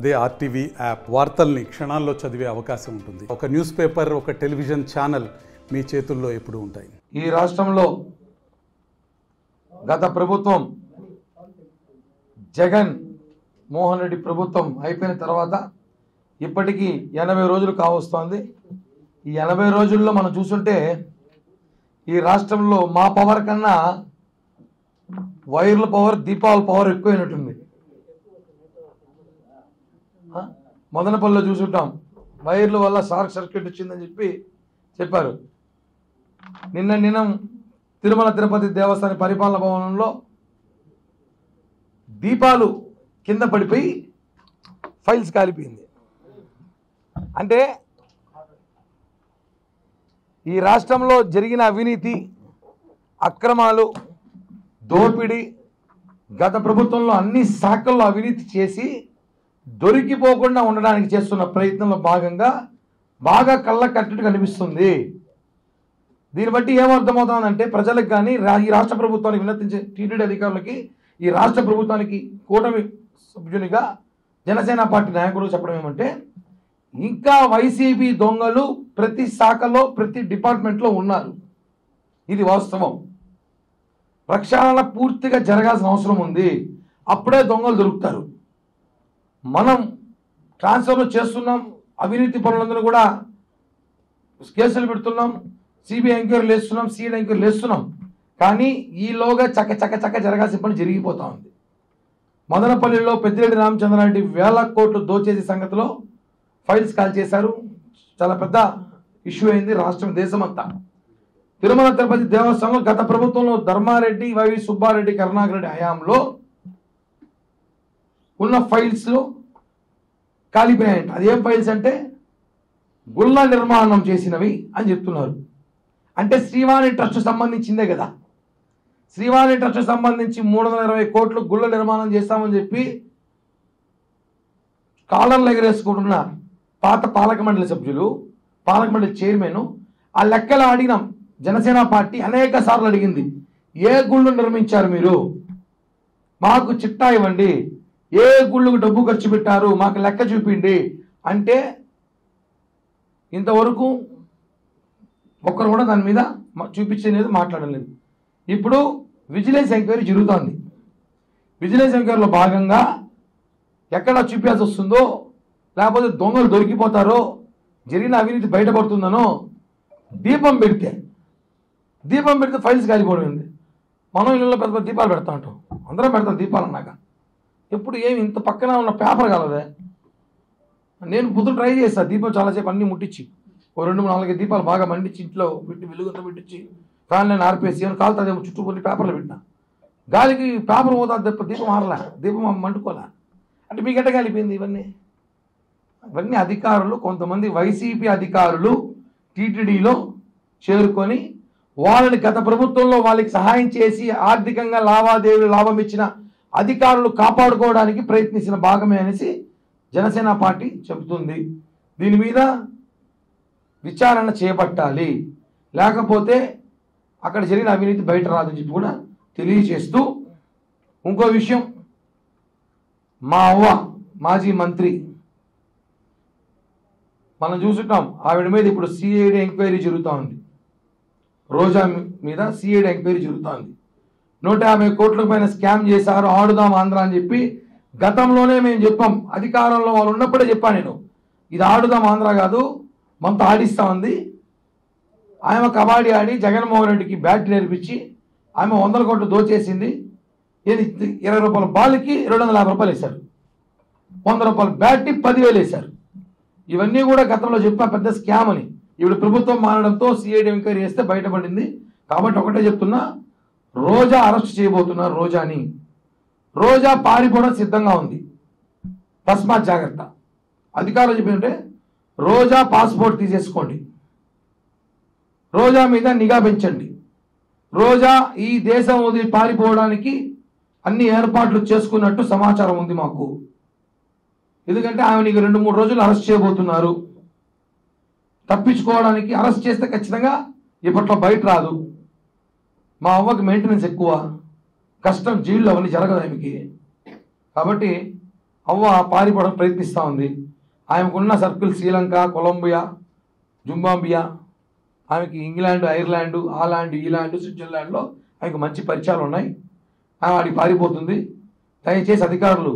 అదే RTV app వార్తల్ని క్షణాల్లో చదివే అవకాశం ఉంటుంది. ఒక న్యూస్ పేపర్, ఒక టెలివిజన్ ఛానల్ మీ చేతుల్లో ఎప్పుడూ ఉంటాయి. ఈ రాష్ట్రంలో గత ప్రభుత్వం జగన్ మోహన్ రెడ్డి ప్రభుత్వం అయిపోయిన తర్వాత ఇప్పటికీ 80 రోజులు కావస్తోంది. ఈ 80 రోజుల్లో మనం చూస్తుంటే ఈ రాష్ట్రంలో మా పవర్ కన్నా వైర్ల పవర్, దీపావళి పవర్ ఎక్కువైనట్టుంది. మదనపల్లిలో చూసుంటాం, వైర్ల వల్ల షార్ట్ సర్క్యూట్ వచ్చిందని చెప్పారు. నిన్న తిరుమల తిరుపతి దేవస్థాన పరిపాలన భవనంలో దీపాలు కింద పడిపోయి ఫైల్స్ కాలిపోయింది. అంటే ఈ రాష్ట్రంలో జరిగిన అవినీతి, అక్రమాలు, దోపిడీ, గత ప్రభుత్వంలో అన్ని శాఖల్లో అవినీతి చేసి దొరికిపోకుండా ఉండడానికి చేస్తున్న ప్రయత్నంలో భాగంగా బాగా కళ్ళ కట్టడి కనిపిస్తుంది. దీన్ని బట్టి ఏమర్థమవుతుందంటే ప్రజలకు కానీ ఈ రాష్ట్ర ప్రభుత్వానికి విన్నతించే టీటీడీ అధికారులకి, ఈ రాష్ట్ర ప్రభుత్వానికి కూటమి సభ్యునిగా జనసేన పార్టీ నాయకుడు చెప్పడం ఏమంటే, ఇంకా వైసీపీ దొంగలు ప్రతి శాఖలో, ప్రతి డిపార్ట్మెంట్లో ఉన్నారు. ఇది వాస్తవం. ప్రక్షాళన పూర్తిగా జరగాల్సిన అవసరం ఉంది. అప్పుడే దొంగలు దొరుకుతారు. మనం ట్రాన్స్ఫర్లు చేస్తున్నాం, అవినీతి పనులందరూ కూడా కేసులు పెడుతున్నాం, సిబిఐ ఎంక్వైరీలు వేస్తున్నాం, సిఐడి ఎంక్వైరీలు వేస్తున్నాం. కానీ ఈలోగా చక్క జరగాల్సిన పని జరిగిపోతా ఉంది. మదనపల్లిలో పెద్దిరెడ్డి రామచంద్రారెడ్డి వేల కోట్లు దోచేసే సంగతిలో ఫైల్స్ కాల్ చేశారు. చాలా పెద్ద ఇష్యూ అయింది రాష్ట్రం, దేశమంతా. తిరుమల తిరుపతి దేవస్థానంలో గత ప్రభుత్వంలో ధర్మారెడ్డి, వైవి సుబ్బారెడ్డి, కరుణాకర్ రెడ్డి హయాంలో ఉన్న ఫైల్స్ కాలిపోయాయంట. అదేం ఫైల్స్ అంటే గుళ్ళ నిర్మాణం చేసినవి అని చెప్తున్నారు. అంటే శ్రీవాణి ట్రస్ట్ సంబంధించిందే కదా. శ్రీవాణి ట్రస్ట్ సంబంధించి 320 కోట్లు గుళ్ళ నిర్మాణం చేస్తామని చెప్పి కాలర్లు ఎగరేసుకుంటున్న పాత పాలక మండలి సభ్యులు, పాలక మండలి చైర్మన్, ఆ లెక్కలు అడిగినాం. జనసేన పార్టీ అనేక సార్లు అడిగింది, ఏ గుళ్ళు నిర్మించారు మీరు, మాకు చిట్టా ఇవ్వండి, ఏ గుళ్ళకు డబ్బు ఖర్చు పెట్టారు, మాకు లెక్క చూపిండి అంటే ఇంతవరకు ఒక్కరు కూడా దాని మీద చూపించలేదు, మాట్లాడలేదు. ఇప్పుడు విజిలెన్స్ ఎంక్వైరీ జరుగుతోంది. విజిలెన్స్ ఎంక్వైరీలో భాగంగా ఎక్కడ చూపించాల్సి వస్తుందో, లేకపోతే దొంగలు దొరికిపోతారో, జరిగిన అవినీతి బయటపడుతుందనో దీపం పెడితే ఫైల్స్ కాలిపోవడం ఉంది. మనం ఇళ్ళలో పెద్ద పెద్ద దీపాలు పెడతా ఉంటాం, అందరం పెడతాం దీపాలు అన్నాక. ఎప్పుడు ఏమి ఇంత పక్కన ఉన్న పేపర్ కలదే. నేను పొద్దున ట్రై చేస్తాను దీపం చాలాసేపు అన్నీ ముట్టించి, ఓ 2-4 దీపాలు బాగా మండించి ఇంట్లో పెట్టి వెలుగుతో పెట్టించి ఫ్యాన్ నేను ఆర్పేసి ఏమైనా కాలుతుందేమో చుట్టూ కొన్ని పేపర్లు పెట్టినా, గాలికి పేపర్ పోతా దీపం ఆరలే, దీపం మండుకోలే. అంటే మీకెట్ట కాలిపోయింది? ఇవన్నీ అధికారులు, కొంతమంది వైసీపీ అధికారులు టీటీడీలో చేరుకొని వాళ్ళని గత ప్రభుత్వంలో వాళ్ళకి సహాయం చేసి ఆర్థికంగా లావాదేవీలు లాభం ఇచ్చిన అధికారులు కాపాడుకోవడానికి ప్రయత్నించిన భాగమే అనేసి జనసేన పార్టీ చెబుతుంది. దీని మీద విచారణ చేపట్టాలి, లేకపోతే అక్కడ జరిగిన అవినీతి బయట రాదని చెప్పి కూడా తెలియచేస్తూ, ఇంకో విషయం, మా అవ్వ మాజీ మంత్రి మనం చూసుంటాం, ఆవిడ మీద ఇప్పుడు సిఐడి ఎంక్వైరీ జరుగుతూ ఉంది. రోజా మీద సిఐడి ఎంక్వైరీ జరుగుతూ ఉంది. 150 కోట్ల పైన స్కామ్ చేశారు, ఆడుదాం ఆంధ్ర అని చెప్పి గతంలోనే మేము చెప్పాం. అధికారంలో వాళ్ళు ఉన్నప్పుడే చెప్పాను నేను, ఇది ఆడుదాం ఆంధ్ర కాదు, మనతో ఆడిస్తా ఉంది. ఆమె కబడ్డీ ఆడి జగన్మోహన్ రెడ్డికి బ్యాట్ నేర్పించి ఆమె 100 కోట్లు దోచేసింది. 20 రూపాయల బాల్కి 250 రూపాయలు వేశారు, 100 రూపాయల బ్యాట్కి 10,000 వేశారు. ఇవన్నీ కూడా గతంలో చెప్పా పెద్ద స్కామ్ అని. ఇప్పుడు ప్రభుత్వం మారడంతో సిఐడి ఎంక్వైరీ చేస్తే బయటపడింది. కాబట్టి ఒకటే చెప్తున్నా, రోజా అరెస్ట్ చేయబోతున్నారు. రోజా పారిపోవడం సిద్ధంగా ఉంది, తస్మాత్ జాగ్రత్త. అధికారులు చెప్పినట్టే రోజా పాస్పోర్ట్ తీసేసుకోండి, రోజా మీద నిఘా పెంచండి. రోజా ఈ దేశం వదిలి పారిపోవడానికి అన్ని ఏర్పాట్లు చేసుకున్నట్టు సమాచారం ఉంది మాకు. ఎందుకంటే ఆమె 2-3 రోజులు అరెస్ట్ చేయబోతున్నారు. తప్పించుకోవడానికి అరెస్ట్ చేస్తే ఖచ్చితంగా ఇప్పట్లో బయట రాదు. మా అవ్వకి మెయింటెనెన్స్ ఎక్కువ, కష్టం, జైల్లో అవన్నీ జరగదు ఆమెకి. కాబట్టి అవ్వ పారిపోవడం ప్రయత్నిస్తూ ఉంది. ఆమెకున్న సర్కిల్ శ్రీలంక, కొలంబియా, జింబాబ్వే, ఆమెకి ఇంగ్లాండ్, ఐర్లాండ్, ఆ ల్యాండ్, ఈ ల్యాండ్, స్విట్జర్లాండ్లో ఆమెకు మంచి పరిచయాలు ఉన్నాయి. ఆమె వాడికి పారిపోతుంది. దయచేసి అధికారులు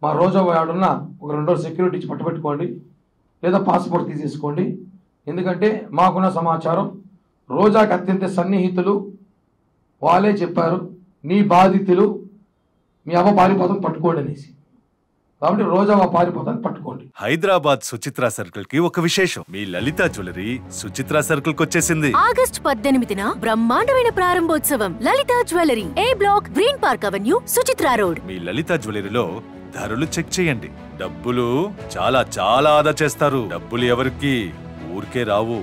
మా రోజా వాడున్న ఒక 2 రోజులు సెక్యూరిటీ ఇచ్చి పట్టుబెట్టుకోండి, లేదా పాస్పోర్ట్ తీసేసుకోండి. ఎందుకంటే మాకున్న సమాచారం రోజాకి అత్యంత సన్నిహితులు వాళ్ళే చెప్పారు, నీ బాధితులు మీ అవ్వ పారిపోతాం పట్టుకోండి అనేసి. కాబట్టి రోజా పారిపోతాను పట్టుకోండి. హైదరాబాద్ సుచిత్ర సర్కిల్ కి ఒక విశేషం. మీ లలిత జ్యువెలరీ సుచిత్ర సర్కిల్ కి వచ్చేసింది. ఆగస్టు 18న బ్రహ్మాండమైన ప్రారంభోత్సవం. Lalitha jewellery, A block, green park avenue, Suchitra road. మీ లలిత జ్యువెలరీలో ధరలు చెక్ చేయండి. డబ్బులు చాలా చాలా ఆదా చేస్తారు. డబ్బులు ఎవరికి ఊరికే రావు.